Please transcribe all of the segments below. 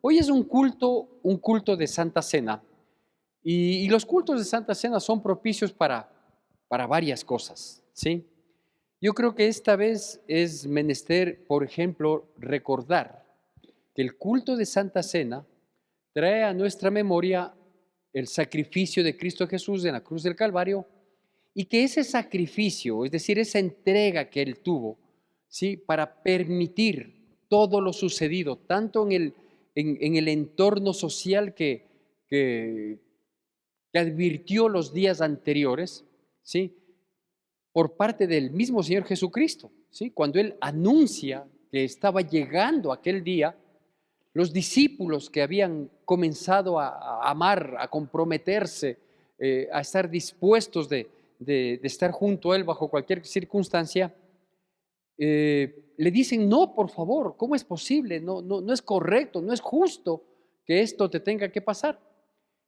Hoy es un culto de Santa Cena, y los cultos de Santa Cena son propicios para varias cosas, ¿sí? Yo creo que esta vez es menester, por ejemplo, recordar que el culto de Santa Cena trae a nuestra memoria el sacrificio de Cristo Jesús en la cruz del Calvario, y que ese sacrificio, es decir, esa entrega que Él tuvo, ¿sí?, para permitir todo lo sucedido, tanto en el entorno social que, que advirtió los días anteriores, ¿sí?, por parte del mismo Señor Jesucristo, ¿sí? Cuando Él anuncia que estaba llegando aquel día, los discípulos que habían comenzado a amar, a comprometerse, a estar dispuestos de estar junto a Él bajo cualquier circunstancia, le dicen: no, por favor, ¿cómo es posible? No es correcto, no es justo que esto te tenga que pasar.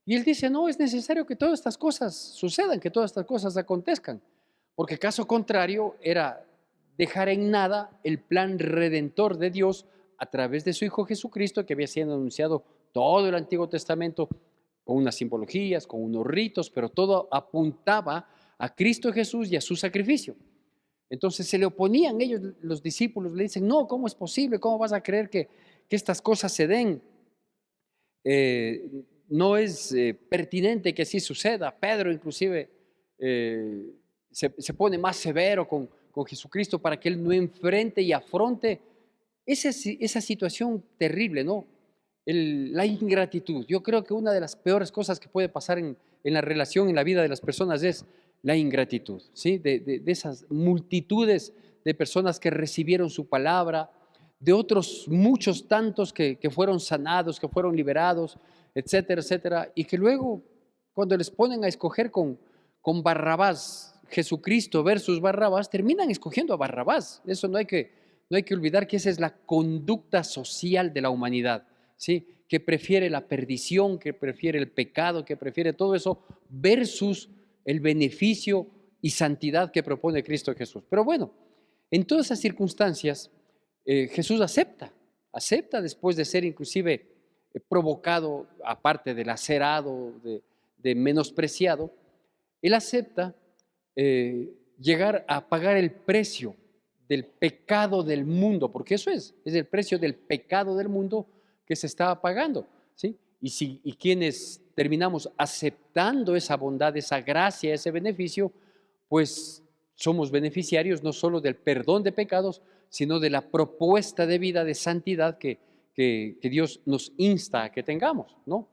Y Él dice: no, es necesario que todas estas cosas sucedan, que todas estas cosas acontezcan, porque caso contrario era dejar en nada el plan redentor de Dios a través de su Hijo Jesucristo, que había sido anunciado todo el Antiguo Testamento con unas simbologías, con unos ritos, pero todo apuntaba a Cristo Jesús y a su sacrificio. Entonces se le oponían ellos, los discípulos, le dicen: no, ¿cómo es posible? ¿Cómo vas a creer que estas cosas se den? No es pertinente que así suceda. Pedro inclusive se pone más severo con Jesucristo para que Él no enfrente y afronte esa situación terrible, ¿no? La ingratitud. Yo creo que una de las peores cosas que puede pasar en la relación, en la vida de las personas, es la ingratitud, ¿sí? De esas multitudes de personas que recibieron su palabra, de otros muchos tantos que fueron sanados, que fueron liberados, etcétera, etcétera, y que luego, cuando les ponen a escoger con Barrabás, Jesucristo versus Barrabás, terminan escogiendo a Barrabás. Eso no hay que olvidar que esa es la conducta social de la humanidad, ¿sí? Que prefiere la perdición, que prefiere el pecado, que prefiere todo eso versus el beneficio y santidad que propone Cristo Jesús. Pero bueno, en todas esas circunstancias, Jesús acepta después de ser inclusive provocado, aparte de lacerado, de menospreciado, Él acepta llegar a pagar el precio del pecado del mundo, porque eso es el precio del pecado del mundo que se estaba pagando, ¿sí? Y quienes terminamos aceptando esa bondad, esa gracia, ese beneficio, pues somos beneficiarios no solo del perdón de pecados, sino de la propuesta de vida de santidad que Dios nos insta a que tengamos, ¿no?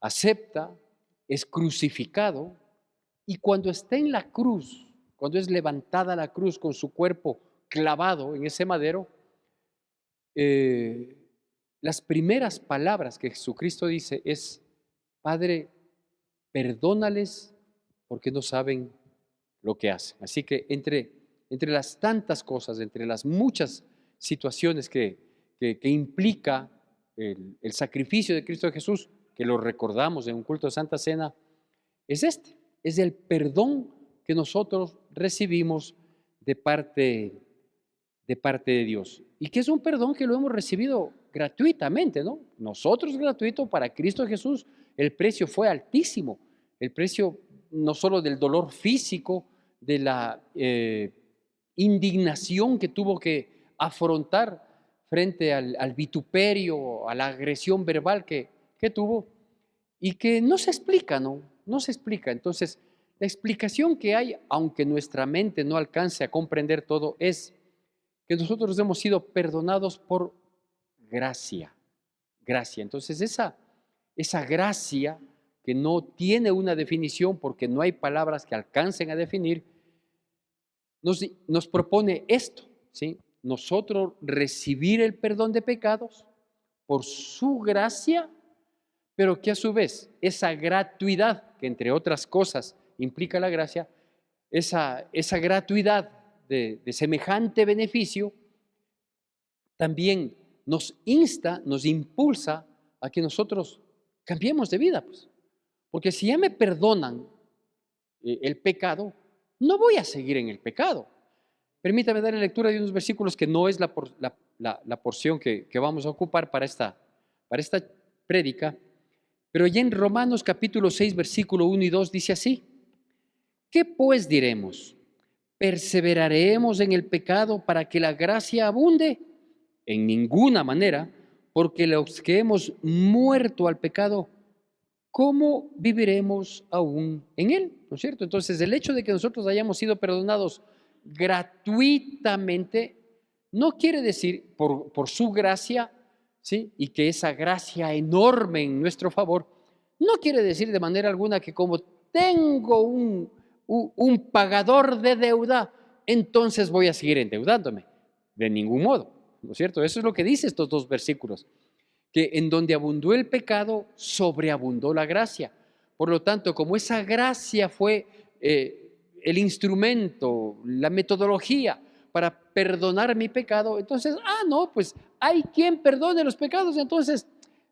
Acepta, es crucificado, y cuando está en la cruz, cuando es levantada la cruz con su cuerpo clavado en ese madero, eh, las primeras palabras que Jesucristo dice es: Padre, perdónales porque no saben lo que hacen. Así que entre las tantas cosas, entre las muchas situaciones que implica el sacrificio de Cristo Jesús, que lo recordamos en un culto de Santa Cena, es es el perdón que nosotros recibimos de parte, de parte de Dios. Y que es un perdón que lo hemos recibido gratuitamente, ¿no? Nosotros gratuito, para Cristo Jesús el precio fue altísimo. El precio no solo del dolor físico, de la indignación que tuvo que afrontar frente al vituperio, a la agresión verbal que tuvo, y que no se explica, ¿no? No se explica. Entonces, la explicación que hay, aunque nuestra mente no alcance a comprender todo, es que nosotros hemos sido perdonados por gracia. Gracia. Entonces, esa gracia que no tiene una definición porque no hay palabras que alcancen a definir, nos propone esto, ¿sí? Nosotros recibir el perdón de pecados por su gracia, pero que a su vez esa gratuidad, que entre otras cosas implica la gracia, esa gratuidad de semejante beneficio, también nos insta, nos impulsa a que nosotros cambiemos de vida, pues. Porque si ya me perdonan el pecado, no voy a seguir en el pecado. Permítame dar lectura de unos versículos que no es la porción que vamos a ocupar para esta prédica, pero ya en Romanos capítulo 6, versículo 1 y 2 dice así: ¿qué pues diremos? ¿Perseveraremos en el pecado para que la gracia abunde? En ninguna manera, porque los que hemos muerto al pecado, ¿cómo viviremos aún en él? ¿No es cierto? Entonces, el hecho de que nosotros hayamos sido perdonados gratuitamente no quiere decir por su gracia, ¿sí? Y que esa gracia enorme en nuestro favor, no quiere decir de manera alguna que como tengo un pagador de deuda, entonces voy a seguir endeudándome. De ningún modo, ¿no es cierto? Eso es lo que dice estos dos versículos, que en donde abundó el pecado, sobreabundó la gracia. Por lo tanto, como esa gracia fue el instrumento, la metodología para perdonar mi pecado, entonces, no, pues hay quien perdone los pecados, entonces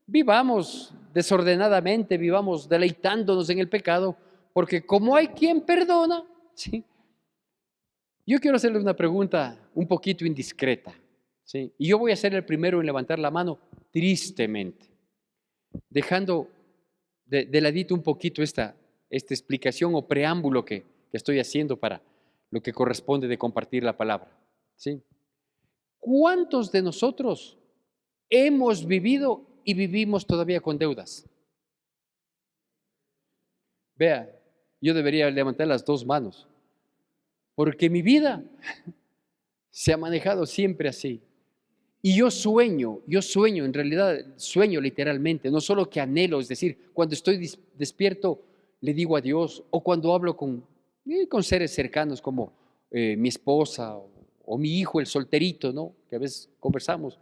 vivamos desordenadamente, vivamos deleitándonos en el pecado, porque como hay quien perdona, ¿sí? Yo quiero hacerle una pregunta un poquito indiscreta, ¿sí? Y yo voy a ser el primero en levantar la mano, tristemente, dejando de ladito un poquito esta explicación o preámbulo que estoy haciendo para lo que corresponde de compartir la palabra, ¿sí? ¿Cuántos de nosotros hemos vivido y vivimos todavía con deudas? Vea, yo debería levantar las dos manos, porque mi vida se ha manejado siempre así. Y yo sueño, en realidad sueño literalmente, no solo que anhelo, es decir, cuando estoy despierto le digo a Dios, o cuando hablo con seres cercanos como mi esposa o mi hijo, el solterito, ¿no? Que a veces conversamos.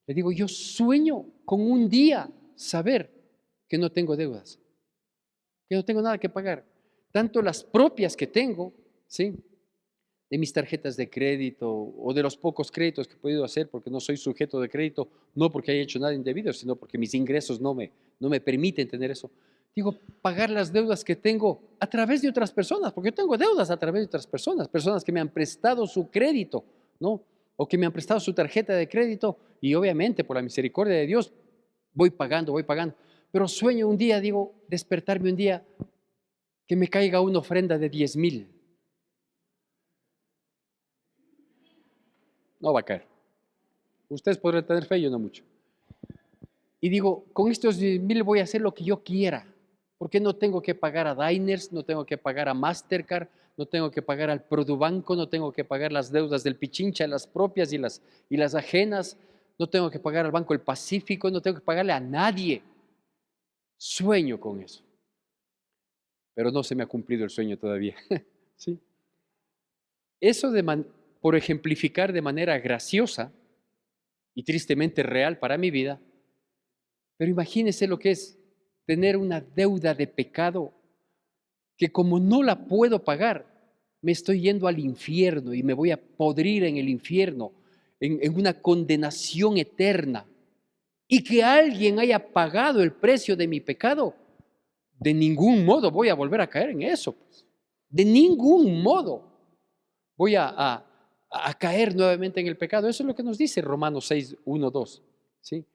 Le digo, yo sueño con un día saber que no tengo deudas, que no tengo nada que pagar, tanto las propias que tengo, ¿sí? De mis tarjetas de crédito o de los pocos créditos que he podido hacer, porque no soy sujeto de crédito, no porque haya hecho nada indebido, sino porque mis ingresos no me permiten tener eso. Digo, pagar las deudas que tengo a través de otras personas, porque yo tengo deudas a través de otras personas que me han prestado su crédito, ¿no? O que me han prestado su tarjeta de crédito, y obviamente por la misericordia de Dios voy pagando. Pero sueño un día, digo, despertarme un día que me caiga una ofrenda de 10,000. No va a caer. Ustedes podrán tener fe, yo no mucho. Y digo, con estos 10,000 voy a hacer lo que yo quiera, porque no tengo que pagar a Diners, no tengo que pagar a Mastercard, no tengo que pagar al Produbanco, no tengo que pagar las deudas del Pichincha, las propias y las ajenas, no tengo que pagar al Banco del Pacífico, no tengo que pagarle a nadie. Sueño con eso, pero no se me ha cumplido el sueño todavía. ¿Sí? Eso por ejemplificar de manera graciosa y tristemente real para mi vida, pero imagínense lo que es tener una deuda de pecado que como no la puedo pagar, me estoy yendo al infierno y me voy a podrir en el infierno, en una condenación eterna. Y que alguien haya pagado el precio de mi pecado, de ningún modo voy a volver a caer en eso, pues. De ningún modo voy a caer nuevamente en el pecado. Eso es lo que nos dice Romanos 6, 1, 2. ¿Sí?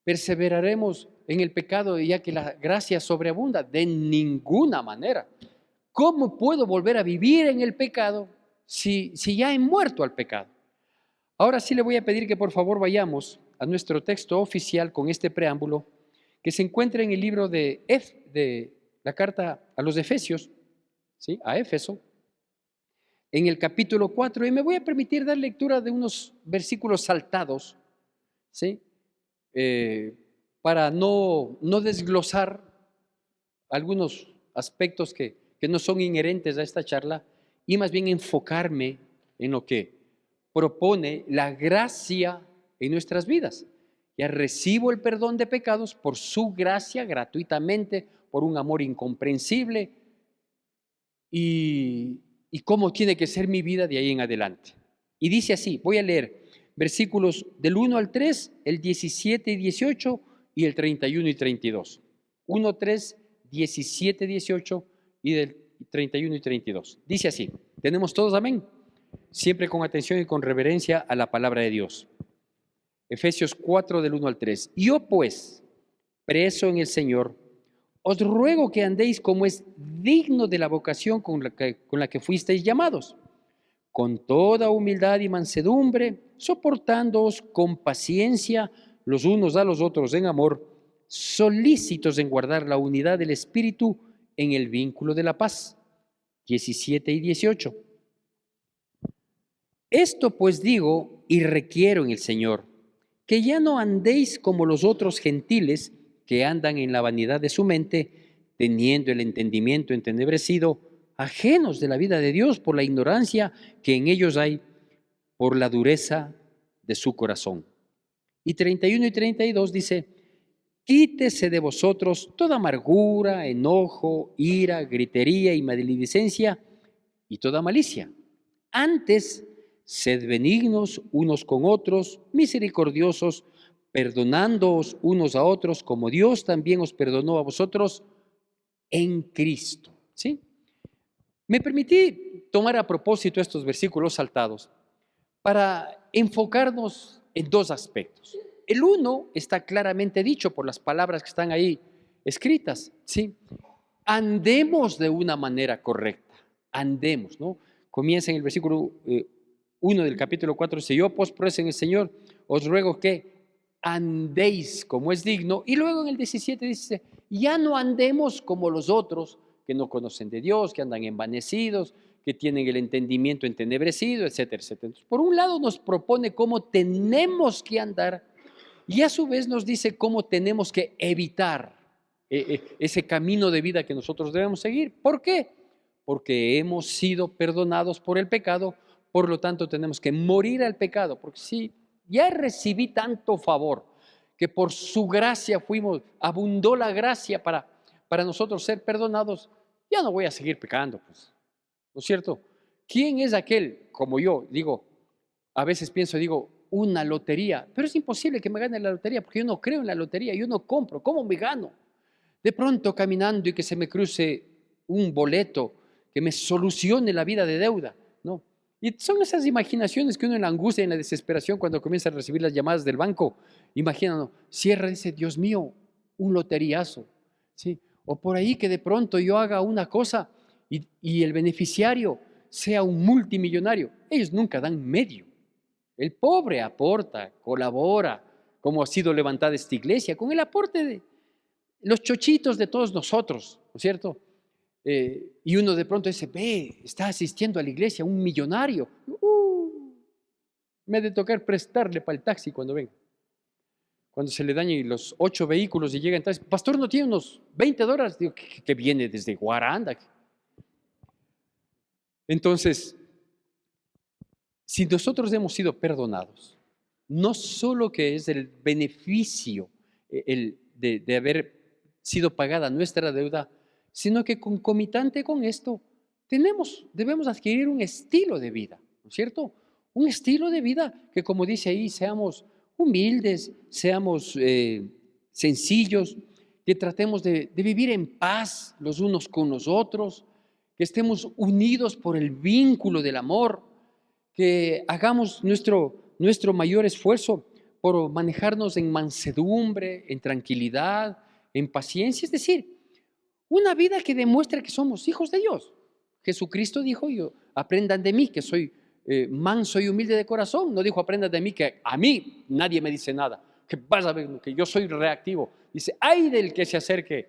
Perseveraremos en el pecado ya que la gracia sobreabunda. De ninguna manera. ¿Cómo puedo volver a vivir en el pecado si ya he muerto al pecado? Ahora sí le voy a pedir que por favor vayamos a nuestro texto oficial con este preámbulo que se encuentra en el libro de la carta a los Efesios, ¿sí? A Éfeso, en el capítulo 4, y me voy a permitir dar lectura de unos versículos saltados, ¿sí? Para no desglosar algunos aspectos que no son inherentes a esta charla y más bien enfocarme en lo que propone la gracia en nuestras vidas. Ya recibo el perdón de pecados por su gracia gratuitamente, por un amor incomprensible y cómo tiene que ser mi vida de ahí en adelante. Y dice así, voy a leer versículos del 1 al 3, el 17 y 18 y el 31 y 32. 1, 3, 17, 18 y del 31 y 32. Dice así, ¿tenemos todos amén? Siempre con atención y con reverencia a la palabra de Dios. Efesios 4 del 1 al 3. Yo pues, preso en el Señor, os ruego que andéis como es digno de la vocación con la que fuisteis llamados, con toda humildad y mansedumbre, soportándoos con paciencia los unos a los otros en amor, solícitos en guardar la unidad del Espíritu en el vínculo de la paz. 17 y 18. Esto pues digo y requiero en el Señor, que ya no andéis como los otros gentiles que andan en la vanidad de su mente, teniendo el entendimiento entenebrecido, ajenos de la vida de Dios por la ignorancia que en ellos hay, por la dureza de su corazón. Y 31 y 32 dice, quítese de vosotros toda amargura, enojo, ira, gritería y maledicencia y toda malicia. Antes, sed benignos unos con otros, misericordiosos, perdonándoos unos a otros, como Dios también os perdonó a vosotros en Cristo. ¿Sí? Me permití tomar a propósito estos versículos saltados para enfocarnos en dos aspectos. El uno está claramente dicho por las palabras que están ahí escritas, ¿sí? Andemos de una manera correcta, andemos, ¿no? Comienza en el versículo 1 del capítulo 4, dice, yo pues en el Señor os ruego que andéis como es digno, y luego en el 17 dice, ya no andemos como los otros que no conocen de Dios, que andan envanecidos, que tienen el entendimiento entenebrecido, etcétera, etcétera. Entonces, por un lado nos propone cómo tenemos que andar y a su vez nos dice cómo tenemos que evitar ese camino de vida que nosotros debemos seguir. ¿Por qué? Porque hemos sido perdonados por el pecado, por lo tanto tenemos que morir al pecado, porque si ya recibí tanto favor, que por su gracia abundó la gracia para nosotros ser perdonados, ya no voy a seguir pecando, pues, ¿no es cierto? ¿Quién es aquel, como yo, digo, a veces digo, una lotería, pero es imposible que me gane la lotería porque yo no creo en la lotería, yo no compro, ¿cómo me gano? De pronto caminando y que se me cruce un boleto que me solucione la vida de deuda, ¿no? Y son esas imaginaciones que uno en la angustia, en la desesperación, cuando comienza a recibir las llamadas del banco, imagina, ¿no? Cierra y dice, Dios mío, un loteriazo, ¿sí? O por ahí que de pronto yo haga una cosa y el beneficiario sea un multimillonario. Ellos nunca dan medio. El pobre aporta, colabora, como ha sido levantada esta iglesia, con el aporte de los chochitos de todos nosotros, ¿no es cierto? Y uno de pronto dice, ve, está asistiendo a la iglesia un millonario. Me ha de tocar prestarle para el taxi cuando venga. Cuando se le dañen los 8 vehículos y llega entonces, pastor, ¿no tiene unos $20? Digo, que viene desde Guaranda. Entonces, si nosotros hemos sido perdonados, no solo que es el beneficio de haber sido pagada nuestra deuda, sino que concomitante con esto, debemos adquirir un estilo de vida, ¿no es cierto? Un estilo de vida que, como dice ahí, seamos humildes, seamos sencillos, que tratemos de vivir en paz los unos con los otros, que estemos unidos por el vínculo del amor, que hagamos nuestro mayor esfuerzo por manejarnos en mansedumbre, en tranquilidad, en paciencia, es decir, una vida que demuestre que somos hijos de Dios. Jesucristo dijo, yo, aprendan de mí que soy manso y humilde de corazón. No dijo, aprendan de mí que a mí nadie me dice nada, que vas a ver que yo soy reactivo. Dice, ay del que se acerque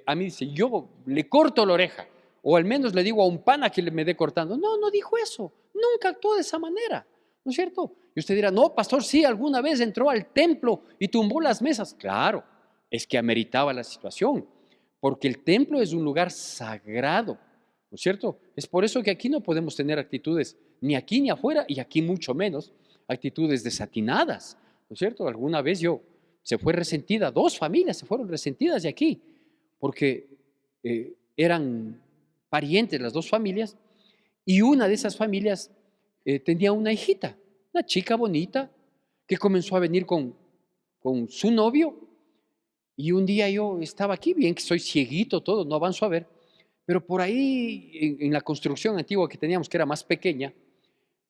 a mí, dice, yo le corto la oreja, o al menos le digo a un pana que me dé cortando. No, no dijo eso, nunca actuó de esa manera, ¿no es cierto? Y usted dirá, no, pastor, sí, alguna vez entró al templo y tumbó las mesas. Claro, es que ameritaba la situación, porque el templo es un lugar sagrado, ¿no es cierto? Es por eso que aquí no podemos tener actitudes, ni aquí ni afuera, y aquí mucho menos, actitudes desatinadas, ¿no es cierto? Alguna vez se fue resentida, 2 familias se fueron resentidas de aquí, porque eran parientes las 2 familias, y una de esas familias tenía una hijita, una chica bonita, que comenzó a venir con su novio, y un día yo estaba aquí, bien que soy cieguito todo, no avanzo a ver, pero por ahí en la construcción antigua que teníamos, que era más pequeña,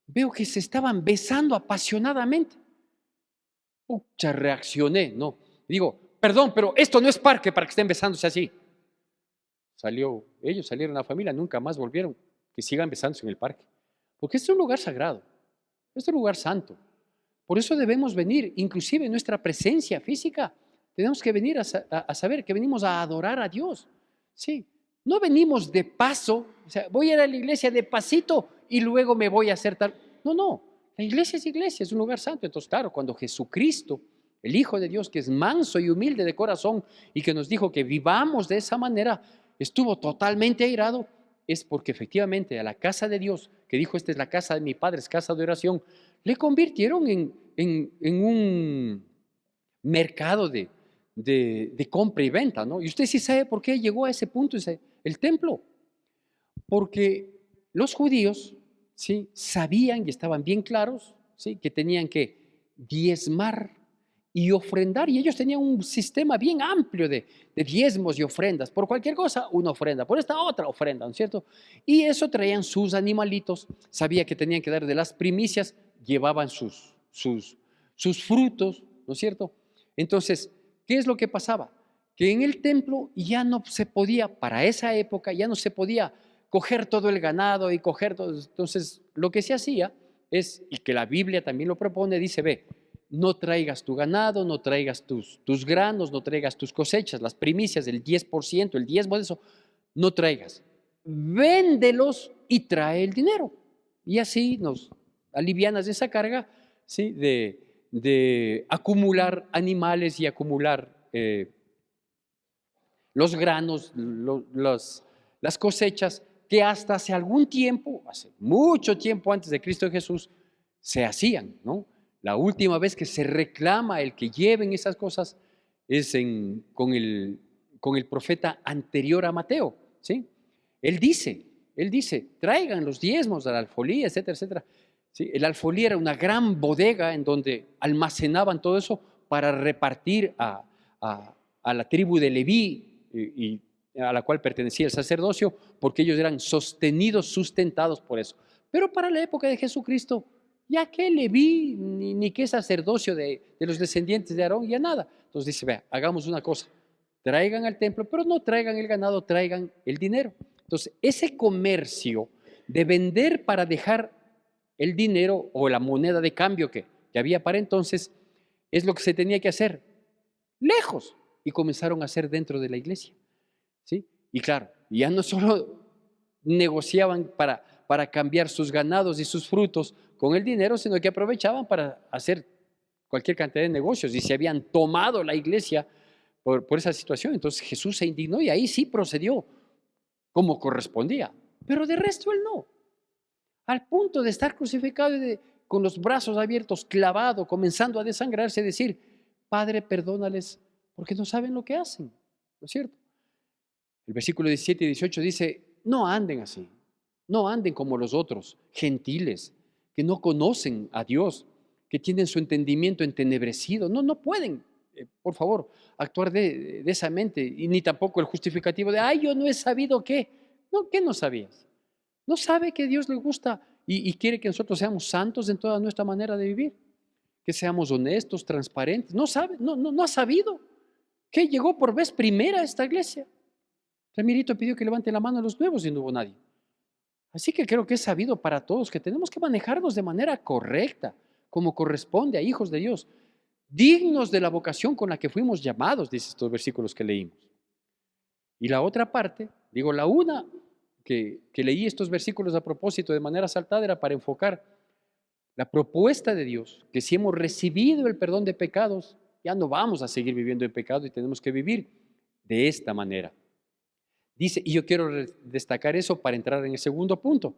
veo que se estaban besando apasionadamente. pucha, reaccioné, ¿no? Digo, perdón, pero esto no es parque para que estén besándose así. Ellos salieron, la familia, nunca más volvieron, que sigan besándose en el parque. Porque este es un lugar sagrado, este es un lugar santo. Por eso debemos venir, inclusive en nuestra presencia física, tenemos que venir a saber que venimos a adorar a Dios. Sí, no venimos de paso, o sea, voy a ir a la iglesia de pasito y luego me voy a hacer tal. No, no, la iglesia, es un lugar santo. Entonces, claro, cuando Jesucristo, el Hijo de Dios, que es manso y humilde de corazón y que nos dijo que vivamos de esa manera, estuvo totalmente airado, es porque efectivamente a la casa de Dios, que dijo, esta es la casa de mi Padre, es casa de oración, le convirtieron en un mercado de compra y venta, ¿no? Y usted sí sabe por qué llegó a ese punto el templo. Porque los judíos, ¿sí?, sabían y estaban bien claros, ¿sí?, que tenían que diezmar y ofrendar, y ellos tenían un sistema bien amplio de diezmos y ofrendas. Por cualquier cosa, una ofrenda, por esta otra ofrenda, ¿no es cierto? Y eso traían sus animalitos, sabía que tenían que dar de las primicias, llevaban sus frutos, ¿no es cierto? Entonces, ¿qué es lo que pasaba? Que en el templo ya no se podía, para esa época, ya no se podía coger todo el ganado y coger todo. Entonces, lo que se hacía es, y que la Biblia también lo propone, dice, ve, no traigas tu ganado, no traigas tus granos, no traigas tus cosechas, las primicias del 10%, el diezmo de eso, no traigas. Véndelos y trae el dinero. Y así nos alivianas de esa carga, ¿sí?, de acumular animales y acumular los granos, las cosechas, que hasta hace algún tiempo, hace mucho tiempo antes de Cristo Jesús, se hacían, ¿no? La última vez que se reclama el que lleven esas cosas es con el profeta anterior a Mateo, ¿sí? Él dice, traigan los diezmos a la alfolía, etcétera, etcétera. ¿Sí? El alfolí era una gran bodega en donde almacenaban todo eso para repartir a la tribu de Leví y a la cual pertenecía el sacerdocio, porque ellos eran sostenidos, sustentados por eso. Pero para la época de Jesucristo, ya que Leví, ni qué sacerdocio de los descendientes de Aarón, ya nada. Entonces dice, vea, hagamos una cosa, traigan al templo, pero no traigan el ganado, traigan el dinero. Entonces, ese comercio de vender para dejar el dinero o la moneda de cambio que había para entonces, es lo que se tenía que hacer lejos, y comenzaron a hacer dentro de la iglesia, ¿sí? Y claro, ya no solo negociaban para cambiar sus ganados y sus frutos con el dinero, sino que aprovechaban para hacer cualquier cantidad de negocios, y se habían tomado la iglesia por esa situación. Entonces Jesús se indignó y ahí sí procedió como correspondía, pero de resto él no. Al punto de estar crucificado y con los brazos abiertos, clavado, comenzando a desangrarse, decir, Padre, perdónales, porque no saben lo que hacen, ¿no es cierto? El versículo 17 y 18 dice, no anden así, no anden como los otros, gentiles, que no conocen a Dios, que tienen su entendimiento entenebrecido. No pueden, por favor, actuar de esa mente, y ni tampoco el justificativo de, ay, yo no he sabido qué. No, ¿qué no sabías? ¿No sabe que Dios le gusta y quiere que nosotros seamos santos en toda nuestra manera de vivir? Que seamos honestos, transparentes. No sabe, no ha sabido que llegó por vez primera a esta iglesia. Ramirito pidió que levante la mano a los nuevos y no hubo nadie. Así que creo que es sabido para todos que tenemos que manejarnos de manera correcta, como corresponde a hijos de Dios, dignos de la vocación con la que fuimos llamados, dice estos versículos que leímos. Y la otra parte, digo, la una que leí estos versículos a propósito de manera saltada era para enfocar la propuesta de Dios, que si hemos recibido el perdón de pecados, ya no vamos a seguir viviendo en pecado y tenemos que vivir de esta manera. Dice, y yo quiero destacar eso para entrar en el segundo punto,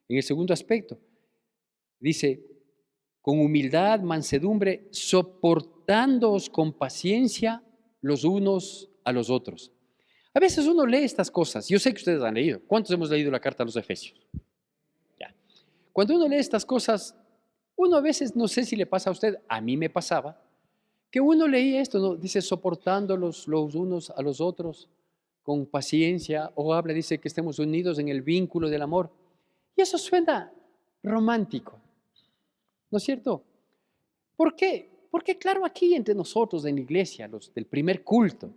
en el segundo aspecto. Dice, con humildad, mansedumbre, soportándoos con paciencia los unos a los otros. A veces uno lee estas cosas, yo sé que ustedes han leído. ¿Cuántos hemos leído la carta a los Efesios? Ya. Cuando uno lee estas cosas, uno a veces, no sé si le pasa a usted, a mí me pasaba, que uno leía esto, ¿no? Dice, soportándolos los unos a los otros, con paciencia, o habla, dice que estemos unidos en el vínculo del amor. Y eso suena romántico, ¿no es cierto? ¿Por qué? Porque claro, aquí entre nosotros en la iglesia, los del primer culto,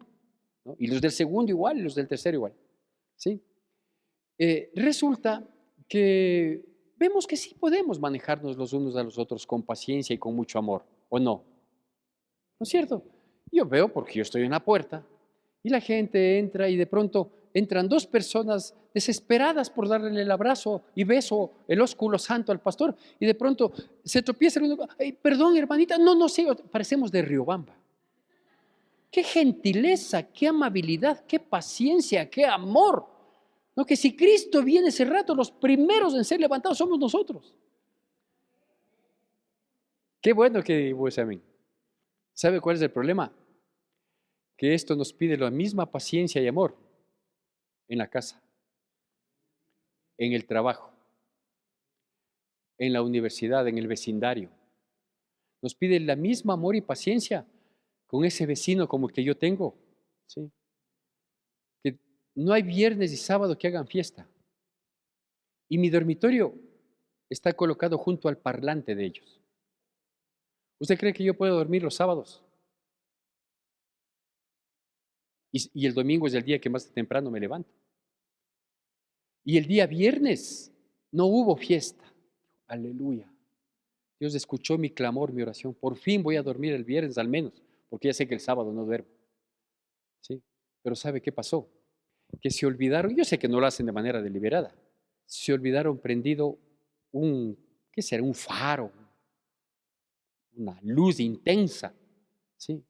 ¿no? Y los del segundo igual, y los del tercero igual, ¿sí? Resulta que vemos que sí podemos manejarnos los unos a los otros con paciencia y con mucho amor, ¿o no? ¿No es cierto? Yo veo porque yo estoy en la puerta y la gente entra y de pronto entran dos personas desesperadas por darle el abrazo y beso, el ósculo santo al pastor, y de pronto se tropieza el uno, "Ay, perdón hermanita, no, no sé, parecemos de Riobamba". Qué gentileza, qué amabilidad, qué paciencia, qué amor. No, que si Cristo viene ese rato, los primeros en ser levantados somos nosotros. Qué bueno que dijo ese amén. ¿Sabe cuál es el problema? Que esto nos pide la misma paciencia y amor en la casa, en el trabajo, en la universidad, en el vecindario. Nos pide la misma amor y paciencia con ese vecino como el que yo tengo, ¿sí? Que no hay viernes y sábado que hagan fiesta. Y mi dormitorio está colocado junto al parlante de ellos. ¿Usted cree que yo puedo dormir los sábados? Y el domingo es el día que más temprano me levanto. Y el día viernes no hubo fiesta. Aleluya. Dios escuchó mi clamor, mi oración. Por fin voy a dormir el viernes al menos, porque ya sé que el sábado no duermo. ¿Sí? Pero ¿sabe qué pasó? Que se olvidaron, yo sé que no lo hacen de manera deliberada, se olvidaron prendido un, ¿qué será? Un faro, una luz intensa. ¿Sí?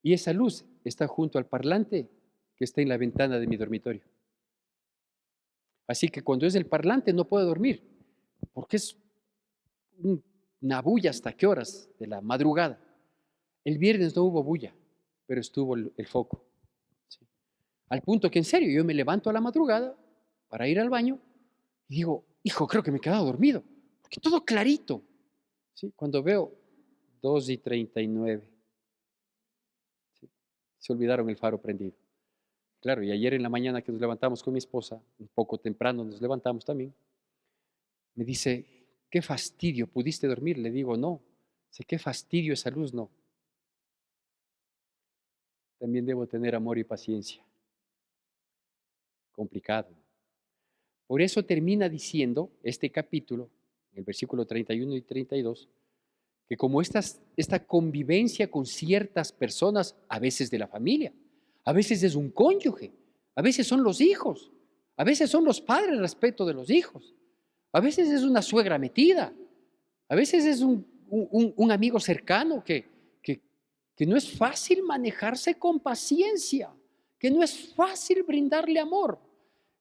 Y esa luz está junto al parlante que está en la ventana de mi dormitorio. Así que cuando es el parlante no puedo dormir, porque es una bulla hasta qué horas de la madrugada. El viernes no hubo bulla, pero estuvo el foco. ¿Sí? Al punto que en serio, yo me levanto a la madrugada para ir al baño y digo, hijo, creo que me he quedado dormido, porque todo clarito. ¿Sí? Cuando veo 2:39, ¿sí? Se olvidaron el faro prendido. Claro, y ayer en la mañana que nos levantamos con mi esposa, un poco temprano nos levantamos también, me dice, qué fastidio, ¿pudiste dormir? Le digo, no. Dice, qué fastidio esa luz, no. También debo tener amor y paciencia. Complicado. Por eso termina diciendo este capítulo, en el versículo 31 y 32, que como esta convivencia con ciertas personas, a veces de la familia, a veces es un cónyuge, a veces son los hijos, a veces son los padres respecto de los hijos, a veces es una suegra metida, a veces es un amigo cercano que no es fácil manejarse con paciencia, que no es fácil brindarle amor,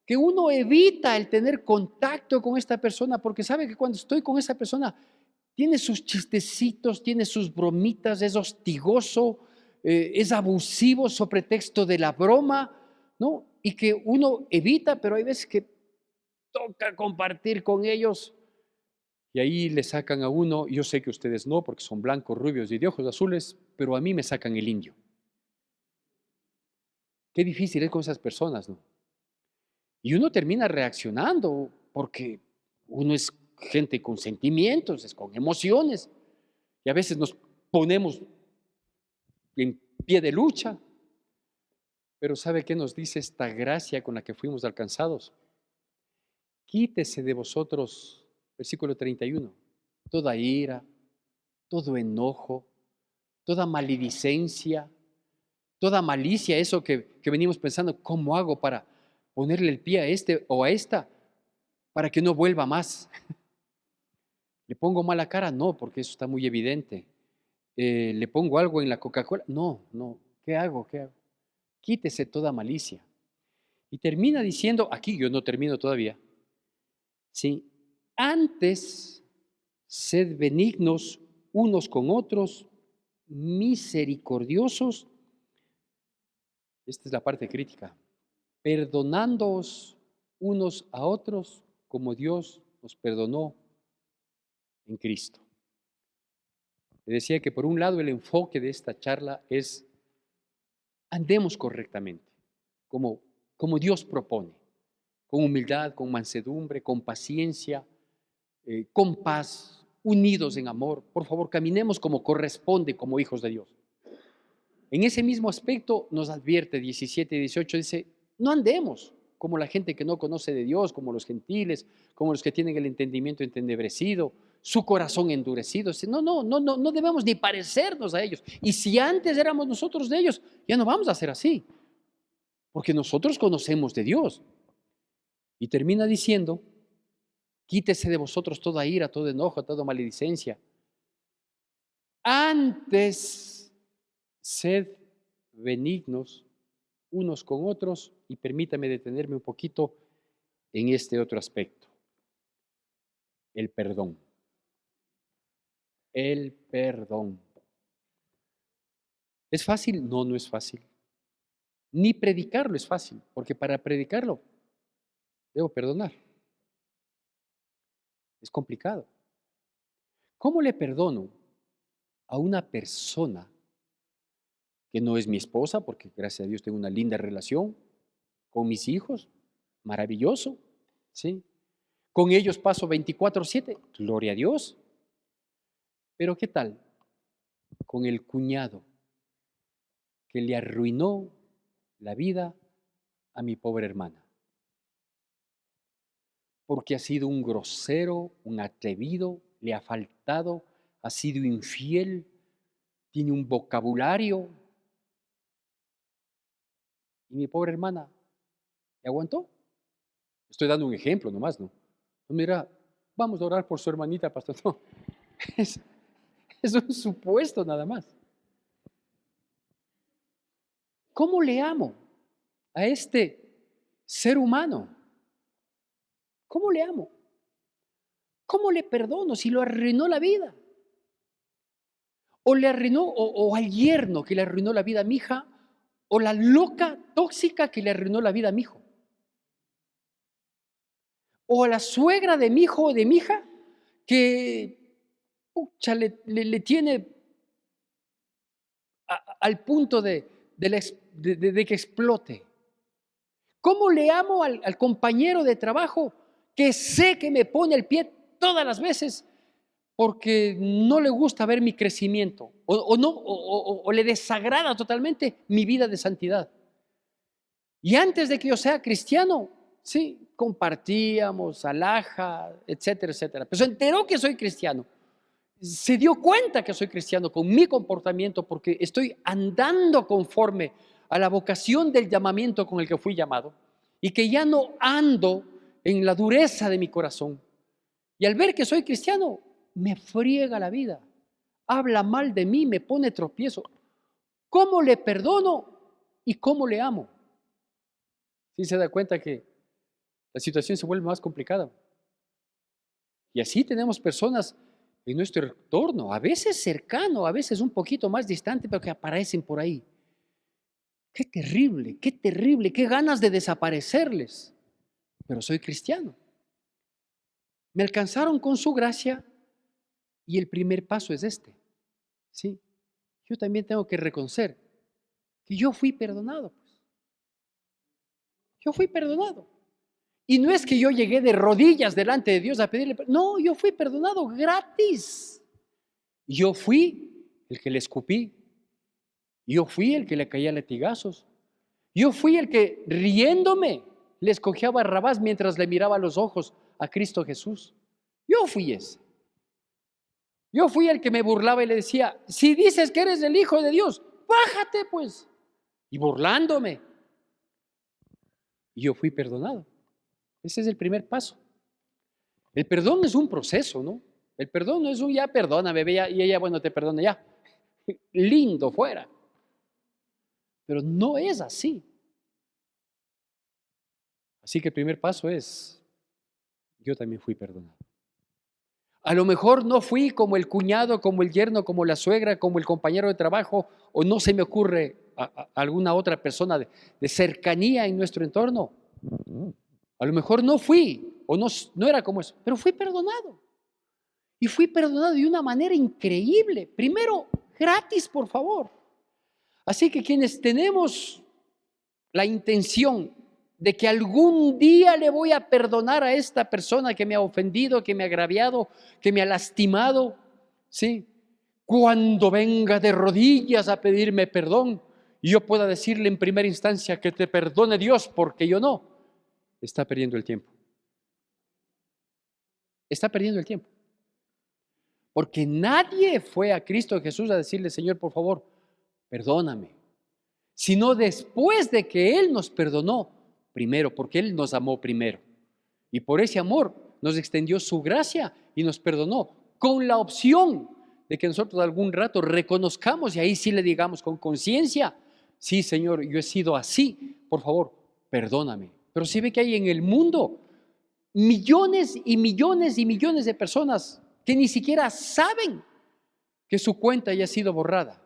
que uno evita el tener contacto con esta persona porque sabe que cuando estoy con esa persona tiene sus chistecitos, tiene sus bromitas, es hostigoso, es abusivo sobre pretexto de la broma, ¿no? Y que uno evita, pero hay veces que toca compartir con ellos y ahí le sacan a uno, yo sé que ustedes no, porque son blancos, rubios y de ojos azules, pero a mí me sacan el indio. Qué difícil es con esas personas, ¿no? Y uno termina reaccionando porque uno es gente con sentimientos, es con emociones, y a veces nos ponemos en pie de lucha. Pero ¿sabe qué nos dice esta gracia con la que fuimos alcanzados? Quítese de vosotros, versículo 31, toda ira, todo enojo, toda maledicencia, toda malicia, eso que venimos pensando, ¿cómo hago para ponerle el pie a este o a esta para que no vuelva más? ¿Le pongo mala cara? No, porque eso está muy evidente. ¿Le pongo algo en la Coca-Cola? No, no. ¿Qué hago? ¿Qué hago? Quítese toda malicia. Y termina diciendo, aquí yo no termino todavía, ¿sí? Antes, sed benignos unos con otros, misericordiosos. Esta es la parte crítica. Perdonándoos unos a otros como Dios nos perdonó en Cristo. Le decía que por un lado el enfoque de esta charla es andemos correctamente, como Dios propone, con humildad, con mansedumbre, con paciencia, con paz, unidos en amor. Por favor, caminemos como corresponde como hijos de Dios. En ese mismo aspecto nos advierte 17 y 18, dice, no andemos como la gente que no conoce de Dios, como los gentiles, como los que tienen el entendimiento entenebrecido, su corazón endurecido. No debemos ni parecernos a ellos. Y si antes éramos nosotros de ellos, ya no vamos a ser así, porque nosotros conocemos de Dios. Y termina diciendo, quítese de vosotros toda ira, todo enojo, toda maledicencia. Antes, sed benignos unos con otros, y permítame detenerme un poquito en este otro aspecto, el perdón. El perdón. ¿Es fácil? No, no es fácil. Ni predicarlo es fácil, porque para predicarlo debo perdonar. Es complicado. ¿Cómo le perdono a una persona que no es mi esposa, porque gracias a Dios tengo una linda relación con mis hijos? Maravilloso, ¿sí? Con ellos paso 24/7, gloria a Dios. Pero ¿qué tal con el cuñado que le arruinó la vida a mi pobre hermana? Porque ha sido un grosero, un atrevido, le ha faltado, ha sido infiel, tiene un vocabulario. Y mi pobre hermana, ¿le aguantó? Estoy dando un ejemplo nomás, ¿no? No, mira, vamos a orar por su hermanita, pastor. No, es un supuesto nada más. ¿Cómo le amo a este ser humano? ¿Cómo le amo? ¿Cómo le perdono si lo arruinó la vida? O le arruinó, o al yerno que le arruinó la vida a mi hija, o la loca tóxica que le arruinó la vida a mi hijo. O a la suegra de mi hijo o de mi hija que pucha, le tiene al punto de que explote. ¿Cómo le amo al compañero de trabajo que sé que me pone el pie todas las veces porque no le gusta ver mi crecimiento o le desagrada totalmente mi vida de santidad? Y antes de que yo sea cristiano, sí, compartíamos, alhaja, etcétera, etcétera. Pero se enteró que soy cristiano. Se dio cuenta que soy cristiano con mi comportamiento porque estoy andando conforme a la vocación del llamamiento con el que fui llamado y que ya no ando en la dureza de mi corazón. Y al ver que soy cristiano, me friega la vida, habla mal de mí, me pone tropiezo. ¿Cómo le perdono y cómo le amo? ¿Sí se da cuenta que la situación se vuelve más complicada? Y así tenemos personas en nuestro entorno, a veces cercano, a veces un poquito más distante, pero que aparecen por ahí. Qué terrible, qué ganas de desaparecerles. Pero soy cristiano. Me alcanzaron con su gracia y el primer paso es este. ¿Sí? Yo también tengo que reconocer que yo fui perdonado. Pues. Yo fui perdonado. Y no es que yo llegué de rodillas delante de Dios a pedirle, no, yo fui perdonado gratis. Yo fui el que le escupí. Yo fui el que le caía latigazos. Yo fui el que riéndome le escogía a Barrabás mientras le miraba a los ojos a Cristo Jesús. Yo fui ese. Yo fui el que me burlaba y le decía, si dices que eres el Hijo de Dios, bájate pues. Y burlándome. Y yo fui perdonado. Ese es el primer paso. El perdón es un proceso, ¿no? El perdón no es un ya perdona, bebé, ya, y ella, bueno, te perdona ya. Lindo fuera. Pero no es así. Así que el primer paso es, yo también fui perdonado. A lo mejor no fui como el cuñado, como el yerno, como la suegra, como el compañero de trabajo, o no se me ocurre a alguna otra persona de cercanía en nuestro entorno. A lo mejor no fui, o no era como eso, pero fui perdonado. Y fui perdonado de una manera increíble. Primero, gratis, por favor. Así que quienes tenemos la intención de que algún día le voy a perdonar a esta persona que me ha ofendido, que me ha agraviado, que me ha lastimado, ¿sí? Cuando venga de rodillas a pedirme perdón y yo pueda decirle en primera instancia que te perdone Dios porque yo no, está perdiendo el tiempo. Está perdiendo el tiempo. Porque nadie fue a Cristo Jesús a decirle, Señor, por favor, perdóname. Sino después de que Él nos perdonó primero, porque Él nos amó primero. Y por ese amor nos extendió su gracia y nos perdonó, con la opción de que nosotros algún rato reconozcamos y ahí sí le digamos con conciencia, sí, Señor, yo he sido así, por favor, perdóname. Pero si ve que hay en el mundo millones y millones y millones de personas que ni siquiera saben que su cuenta haya sido borrada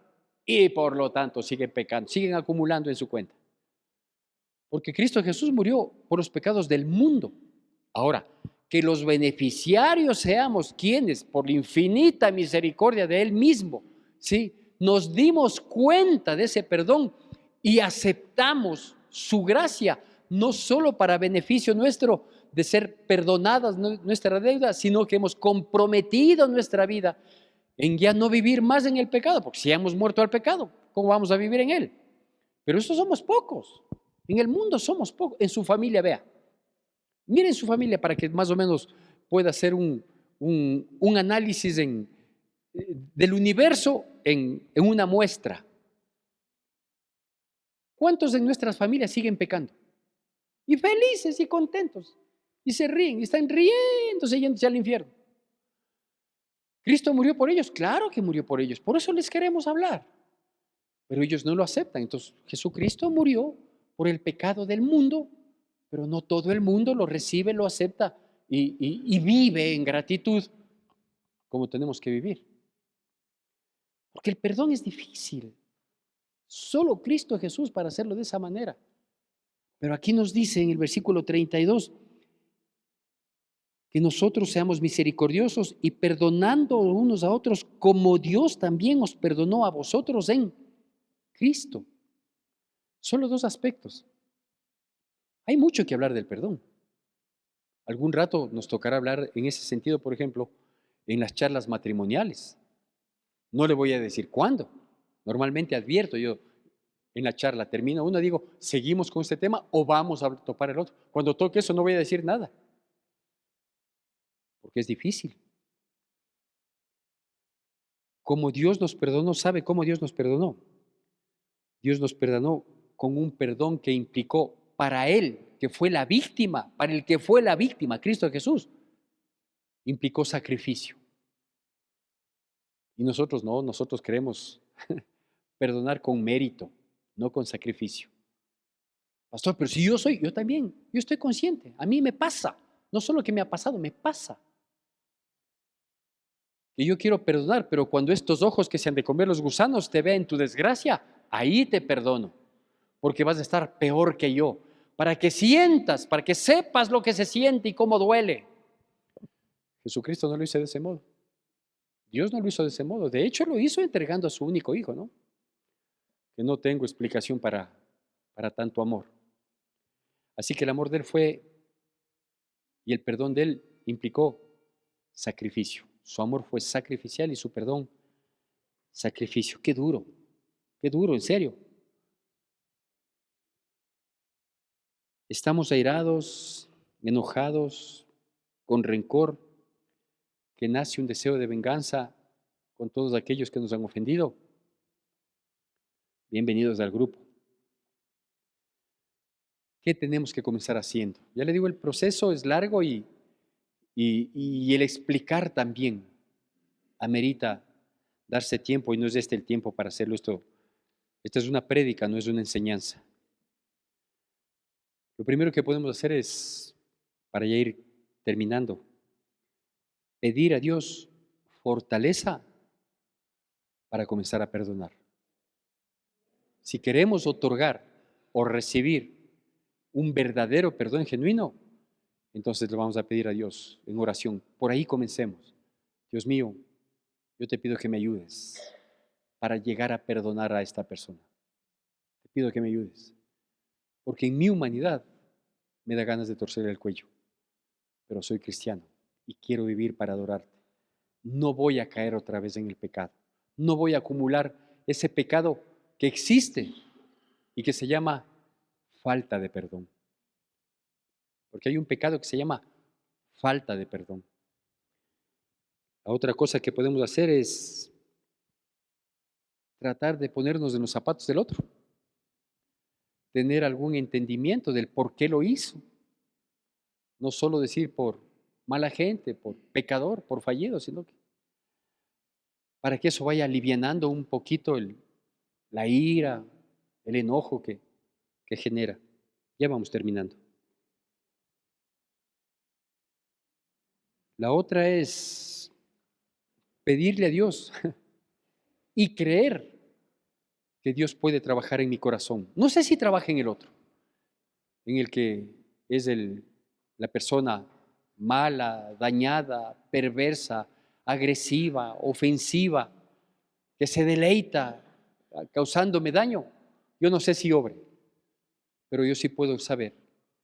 y por lo tanto siguen pecando, siguen acumulando en su cuenta. Porque Cristo Jesús murió por los pecados del mundo. Ahora, que los beneficiarios seamos quienes, por la infinita misericordia de Él mismo, ¿sí? Nos dimos cuenta de ese perdón y aceptamos su gracia, no solo para beneficio nuestro de ser perdonadas nuestra deuda, sino que hemos comprometido nuestra vida en ya no vivir más en el pecado, porque si hemos muerto al pecado, ¿cómo vamos a vivir en él? Pero estos somos pocos, en el mundo somos pocos, en su familia, vea. Miren su familia para que más o menos pueda hacer un análisis del universo en una muestra. ¿Cuántos de nuestras familias siguen pecando? Y felices y contentos. Y se ríen, y están riéndose yéndose al infierno. ¿Cristo murió por ellos? Claro que murió por ellos. Por eso les queremos hablar. Pero ellos no lo aceptan. Entonces, Jesucristo murió por el pecado del mundo, pero no todo el mundo lo recibe, lo acepta y vive en gratitud como tenemos que vivir. Porque el perdón es difícil. Solo Cristo Jesús para hacerlo de esa manera. Pero aquí nos dice en el versículo 32 que nosotros seamos misericordiosos y perdonando unos a otros como Dios también os perdonó a vosotros en Cristo. Solo dos aspectos. Hay mucho que hablar del perdón. Algún rato nos tocará hablar en ese sentido, por ejemplo, en las charlas matrimoniales. No le voy a decir cuándo. Normalmente advierto yo en la charla, termino uno, digo, ¿seguimos con este tema o vamos a topar el otro? Cuando toque eso no voy a decir nada, porque es difícil. Como Dios nos perdonó, ¿sabe cómo Dios nos perdonó? Dios nos perdonó con un perdón que implicó para Él, que fue la víctima, para el que fue la víctima, Cristo Jesús, implicó sacrificio. Y nosotros no, nosotros queremos perdonar con mérito, no con sacrificio. Pastor, pero si yo también, yo estoy consciente, a mí me pasa, no solo que me ha pasado, me pasa. Que yo quiero perdonar, pero cuando estos ojos que se han de comer los gusanos te vean tu desgracia, ahí te perdono, porque vas a estar peor que yo, para que sientas, para que sepas lo que se siente y cómo duele. Jesucristo no lo hizo de ese modo. Dios no lo hizo de ese modo. De hecho, lo hizo entregando a su único hijo, ¿no? Que no tengo explicación para tanto amor. Así que el amor de Él fue, y el perdón de Él implicó sacrificio. Su amor fue sacrificial y su perdón sacrificio. Qué duro, en serio. Estamos airados, enojados, con rencor, que nace un deseo de venganza con todos aquellos que nos han ofendido. Bienvenidos al grupo. ¿Qué tenemos que comenzar haciendo? Ya le digo, el proceso es largo y el explicar también amerita darse tiempo y no es este el tiempo para hacerlo. Esta es una prédica, no es una enseñanza. Lo primero que podemos hacer es, para ya ir terminando, pedir a Dios fortaleza para comenzar a perdonar. Si queremos otorgar o recibir un verdadero perdón genuino, entonces le vamos a pedir a Dios en oración. Por ahí comencemos. Dios mío, yo te pido que me ayudes para llegar a perdonar a esta persona. Te pido que me ayudes. Porque en mi humanidad me da ganas de torcer el cuello, pero soy cristiano y quiero vivir para adorarte. No voy a caer otra vez en el pecado. No voy a acumular ese pecado que existe y que se llama falta de perdón. Porque hay un pecado que se llama falta de perdón. La otra cosa que podemos hacer es tratar de ponernos en los zapatos del otro. Tener algún entendimiento del por qué lo hizo. No solo decir por mala gente, por pecador, por fallido, sino que para que eso vaya alivianando un poquito la ira, el enojo que genera. Ya vamos terminando. La otra es pedirle a Dios y creer que Dios puede trabajar en mi corazón. No sé si trabaja en el otro, en el que es la persona mala, dañada, perversa, agresiva, ofensiva, que se deleita causándome daño. Yo no sé si obre, pero yo sí puedo saber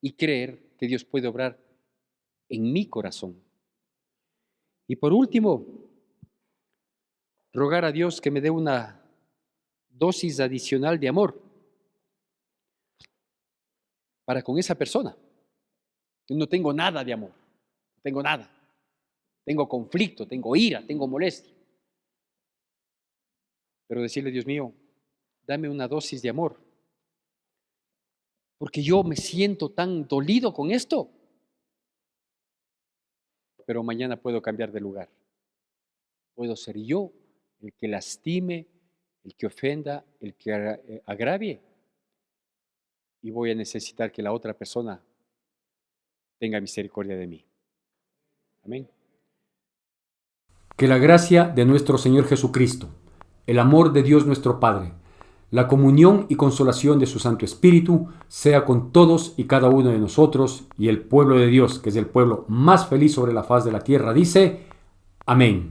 y creer que Dios puede obrar en mi corazón. Y por último, rogar a Dios que me dé una dosis adicional de amor para con esa persona. Yo no tengo nada de amor, no tengo nada. Tengo conflicto, tengo ira, tengo molestia. Pero decirle, Dios mío, dame una dosis de amor, porque yo me siento tan dolido con esto, pero mañana puedo cambiar de lugar. Puedo ser yo el que lastime, el que ofenda, el que agravie, y voy a necesitar que la otra persona tenga misericordia de mí. Amén. Que la gracia de nuestro Señor Jesucristo, el amor de Dios nuestro Padre, la comunión y consolación de su Santo Espíritu sea con todos y cada uno de nosotros, y el pueblo de Dios, que es el pueblo más feliz sobre la faz de la tierra, dice: amén.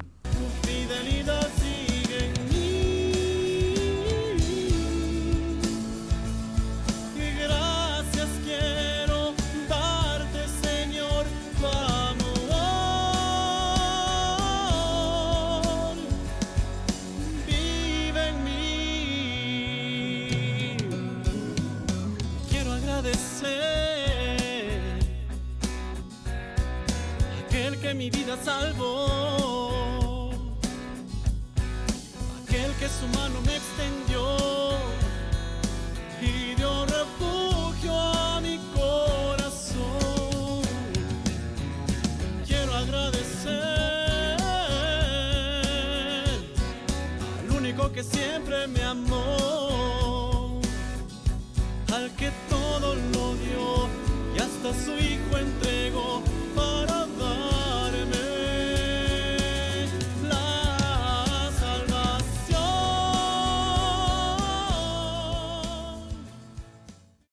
Aquel que mi vida salvó, aquel que su mano me extendió y dio refugio a mi corazón. Quiero agradecer al único que siempre me amó, al que todo lo dio y hasta su